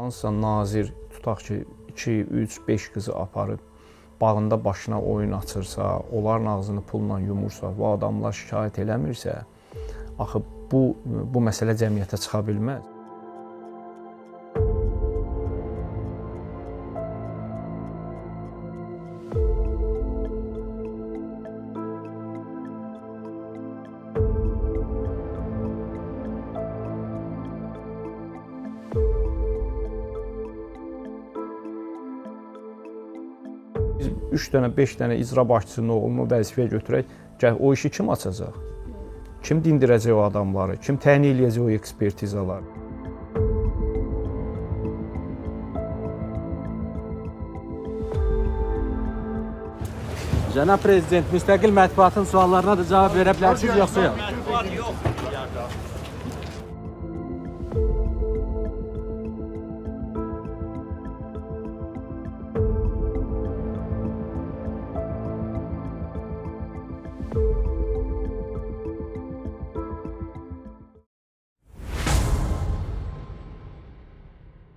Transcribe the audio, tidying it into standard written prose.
Hansısa nazir tutaq ki 2, 3, 5 qızı aparıb bağında başına oyun açırsa, onların ağzını pulla yumursa, bu adamlar şikayət eləmirsə, axı bu məsələ cəmiyyətə çıxa bilməz. Biz 3 dənə, 5 dənə icra başçısının oğlunu vəzifəyə götürək, o işi kim açacaq? Kim dindirəcək o adamları? Kim təyin eləyəcək o ekspertizaları? Cənab Prezident, müstəqil mətbuatın suallarına da cavab verə bilərsiniz, yoxsa yox?